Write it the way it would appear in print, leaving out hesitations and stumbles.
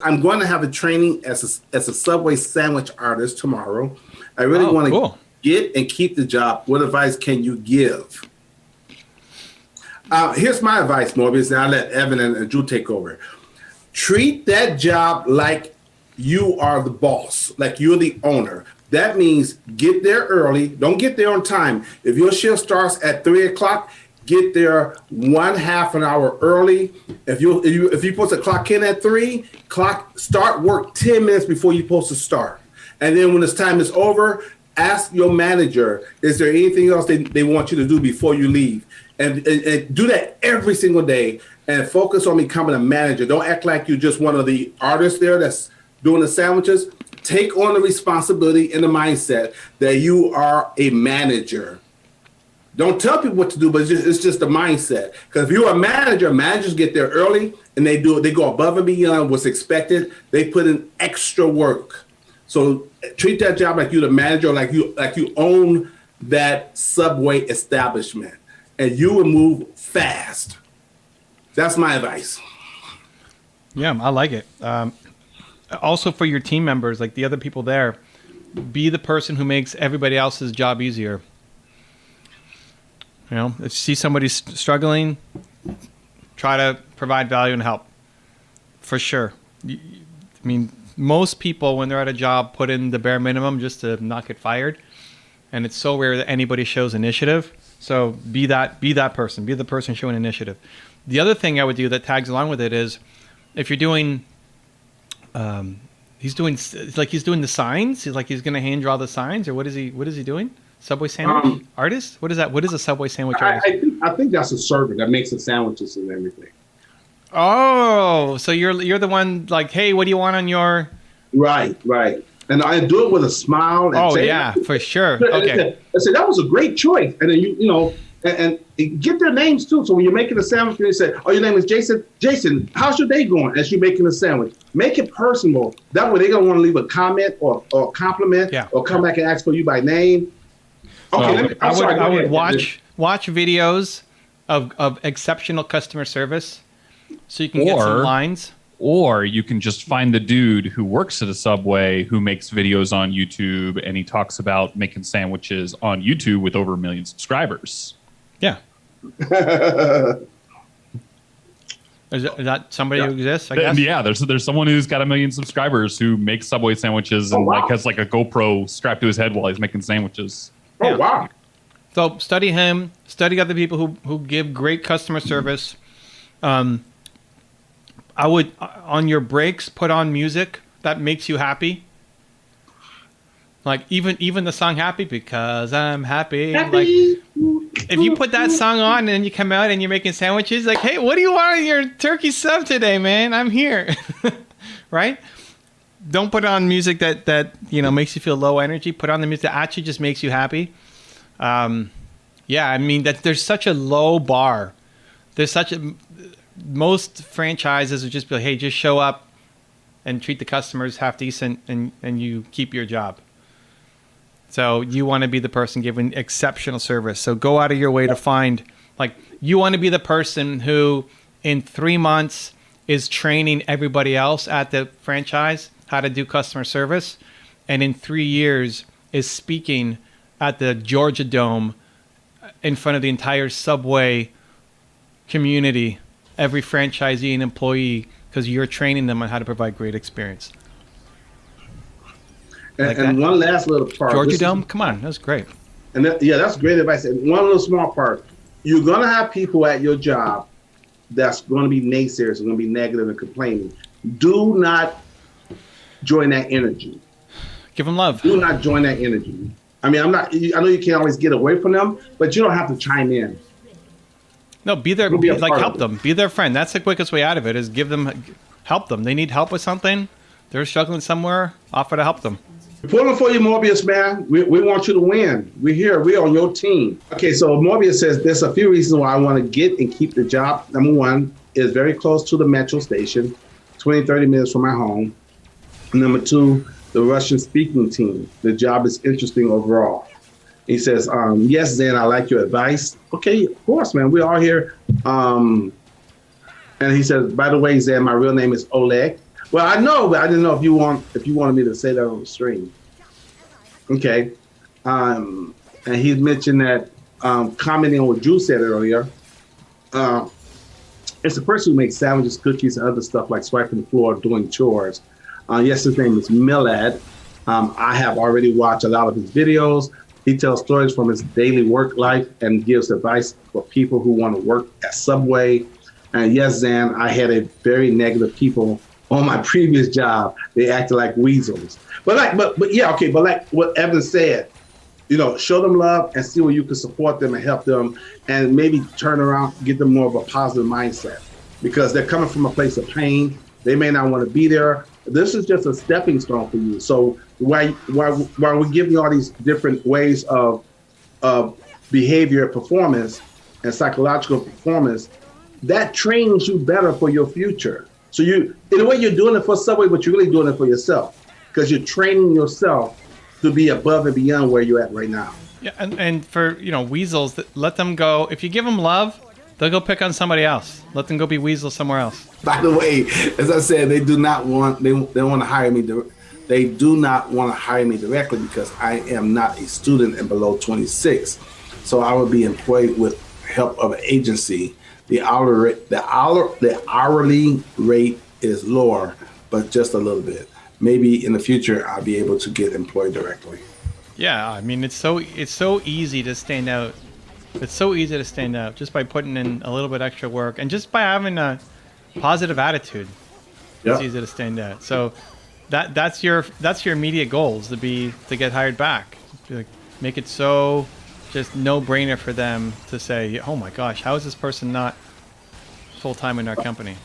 I'm going to have a training as a Subway sandwich artist tomorrow. I really want to get and keep the job. What advice can you give? Here's my advice, Mobius, and I'll let Evan and Drew take over. Treat that job like you are the boss, like you're the owner. That means get there early. Don't get there on time. If your shift starts at 3 o'clock, get there 1/2 an hour early. If you're supposed to clock in at 3, start work 10 minutes before you're supposed to start. And then when this time is over, ask your manager, is there anything else they want you to do before you leave? And do that every single day and focus on becoming a manager. Don't act like you're just one of the artists there that's doing the sandwiches. Take on the responsibility and the mindset that you are a manager. Don't tell people what to do, but it's just the mindset. Because if you're a manager, managers get there early and they go above and beyond what's expected. They put in extra work. So treat that job like you're the manager, like you own that Subway establishment, and you will move fast. That's my advice. Yeah, I like it. Also for your team members, like the other people there, be the person who makes everybody else's job easier. You know, if you see somebody struggling, try to provide value and help. For sure. I mean, most people, when they're at a job, put in the bare minimum just to not get fired. And it's so rare that anybody shows initiative. So be that person. Be the person showing initiative. The other thing I would do that tags along with it is, if you're doing, he's doing the signs. He's going to hand draw the signs, or what is he doing? Subway sandwich artist? What is that? What is a Subway sandwich artist? I think that's a server that makes the sandwiches and everything. Oh, so you're the one like, hey, what do you want on your? Right. And I do it with a smile. And yeah, for sure. Okay. I said that was a great choice, and then you know, and get their names too. So when you're making a sandwich, you say, "Oh, your name is Jason. Jason, how's your day going?" As you're making a sandwich, make it personable. That way, they're gonna want to leave a comment or compliment, or come back and ask for you by name. Okay, I would watch videos of exceptional customer service, so you can get some lines. Or you can just find the dude who works at a Subway who makes videos on YouTube, and he talks about making sandwiches on YouTube with over 1 million subscribers. Yeah. Is that somebody who exists? I guess. Yeah, there's someone who's got 1 million subscribers who makes Subway sandwiches and has like a GoPro strapped to his head while he's making sandwiches. Oh, wow. So study him, study other people who give great customer service. I would, on your breaks, put on music that makes you happy. Like even the song "Happy Because I'm Happy." Like, if you put that song on and then you come out and you're making sandwiches, like, hey, what do you want on your turkey sub today, man? I'm here, right? Don't put on music that makes you feel low energy. Put on the music that actually just makes you happy. Yeah, I mean there's such a low bar. Most franchises would just be like, hey, just show up and treat the customers half decent, and you keep your job. So you want to be the person giving exceptional service. So go out of your way to find, like, you want to be the person who in 3 months is training everybody else at the franchise how to do customer service, and in 3 years is speaking at the Georgia Dome in front of the entire Subway community, every franchisee and employee, because you're training them on how to provide great experience. And one last little part. Georgia Dome, come on, that's great. And that's great advice. And one little small part, you're going to have people at your job that's going to be naysayers, going to be negative and complaining. Do not join that energy. Give them love. Do not join that energy. I mean, I know you can't always get away from them, but you don't have to chime in. No, help them. Be their friend. That's the quickest way out of it, is help them. They need help with something. They're struggling somewhere. Offer to help them. We're pulling for you, Mobius, man. We want you to win. We're here. We're on your team. Okay, so Mobius says there's a few reasons why I want to get and keep the job. Number one, is very close to the metro station, 20, 30 minutes from my home. Number two, the Russian speaking team. The job is interesting overall. He says, yes, Zen, I like your advice. Okay, of course, man. We're all here. And he says, by the way, Zen, my real name is Oleg. Well, I know, but I didn't know if you wanted me to say that on the stream. Okay. And he mentioned that commenting on what Drew said earlier. It's a person who makes sandwiches, cookies, and other stuff like swiping the floor, doing chores. Yes, his name is Milad. I have already watched a lot of his videos. He tells stories from his daily work life and gives advice for people who want to work at Subway. And yes, Zan, I had a very negative people on my previous job. They acted like weasels. But like what Evan said, show them love and see where you can support them and help them, and maybe turn around, get them more of a positive mindset, because they're coming from a place of pain. They may not want to be there. This is just a stepping stone for you. So while we give you all these different ways of behavior, performance, and psychological performance, that trains you better for your future. So in a way, you're doing it for Subway, but you're really doing it for yourself, because you're training yourself to be above and beyond where you're at right now. Yeah, and for weasels, let them go. If you give them love, they'll go pick on somebody else. Let them go be weasels somewhere else. By the way, as I said, they do not want to hire me. They do not want to hire me directly because I am not a student and below 26. So I would be employed with help of an agency. The hourly rate is lower, but just a little bit. Maybe in the future I'll be able to get employed directly. Yeah, I mean it's so easy to stand out. It's so easy to stand out just by putting in a little bit extra work and just by having a positive attitude. Yep. It's easy to stand out. So that's your immediate goals to get hired back. Like, make it so just no brainer for them to say, oh my gosh, how is this person not full time in our company?